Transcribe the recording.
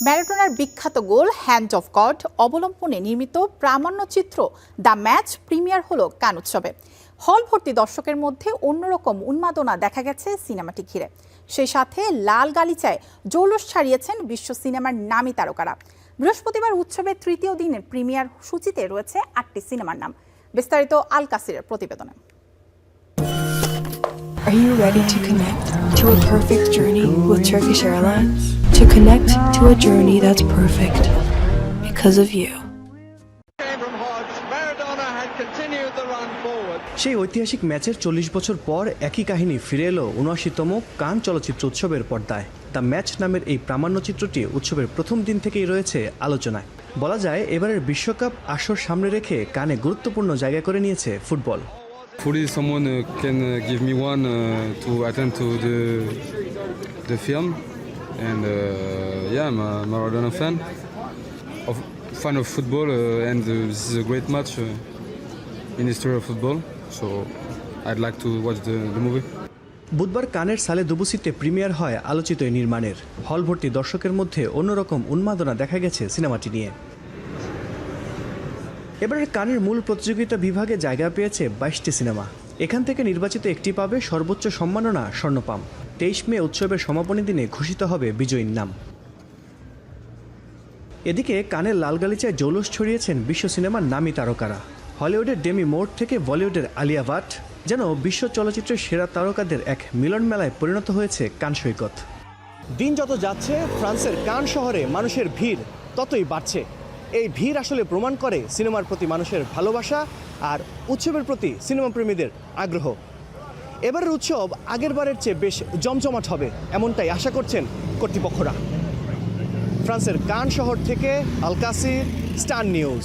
ম্যারাডোনার বিখ্যাত গোল hand of god অবলম্বনে নির্মিত প্রামাণ্যচিত্র দ্য ম্যাচ প্রিমিয়ার হলো কান উৎসবে। হল ভর্তি দর্শকের মধ্যে অন্যরকম উন্মাদনা দেখা গেছে সিনেমাটি ঘিরে। সেই সাথে লাল গালিচায় জৌলুস ছাড়িয়েছেন বিশ্ব সিনেমার নামী তারকারা। বৃহস্পতিবার উৎসবের তৃতীয় দিনের প্রিমিয়ার সূচিতে রয়েছে 8টি সিনেমার নাম। বিস্তারিত আল কাসিরের প্রতিবেদনে। Are you ready to connect to a perfect journey with Turkish Airlines? To connect to a journey that's perfect because of you. সেই ঐতিহাসিক ম্যাচের 40 বছর পর একই কাহিনী ফিরে এলো ৭৯তম কান চলচ্চিত্র উৎসবের পর্দায়। দ্য ম্যাচ নামের এই প্রামাণ্যচিত্রটি উৎসবের প্রথম দিন থেকেই রয়েছে আলোচনায়। বলা যায় এবারের বিশ্বকাপ আসর সামনে রেখে কানে গুরুত্বপূর্ণ জায়গা করে নিয়েছে football. Hopefully someone can give me one to attend to the film, and yeah, I'm a Maradona fan of football, and this is a great match in the history of football, so I'd like to watch the movie. বুধবার কানের সালে দুবুসিতে premier হয় আলোচিত এই নির্মাণের। হল ভর্তি দর্শকের মধ্যে অন্যরকম উন্মাদনা দেখা গেছে সিনেমাটি নিয়ে। এবারের কানের মূল প্রতিযোগিতা বিভাগে জায়গা পেয়েছে 22টি সিনেমা। এখান থেকে নির্বাচিত একটি পাবে সর্বোচ্চ সম্মাননা স্বর্ণপাম। 23 মে উৎসবের সমাপনী দিনে ঘোষিত হবে বিজয়ীর নাম। এদিকে কানের লাল গালিচায় জৌলুস ছড়িয়েছেন বিশ্ব সিনেমার নামী তারকারা। হলিউডের ডেমি মোর থেকে বলিউডের আলিয়া ভাট যেন বিশ্ব চলচ্চিত্রের সেরা তারকাদের এক মিলন মেলায় পরিণত হয়েছে কান সৈকত। দিন যত যাচ্ছে ফ্রান্সের কান শহরে মানুষের ভিড় ততই বাড়ছে। এই ভিড় আসলে প্রমাণ করে সিনেমার প্রতি মানুষের ভালোবাসা আর উৎসবের প্রতি সিনেমা প্রেমীদের আগ্রহ। এবারের উৎসব আগের বারের চেয়ে বেশ জমজমাট হবে এমনটাই আশা করছেন কর্তৃপক্ষরা। ফ্রান্সের কান শহর থেকে আল কাসির, স্টার নিউজ।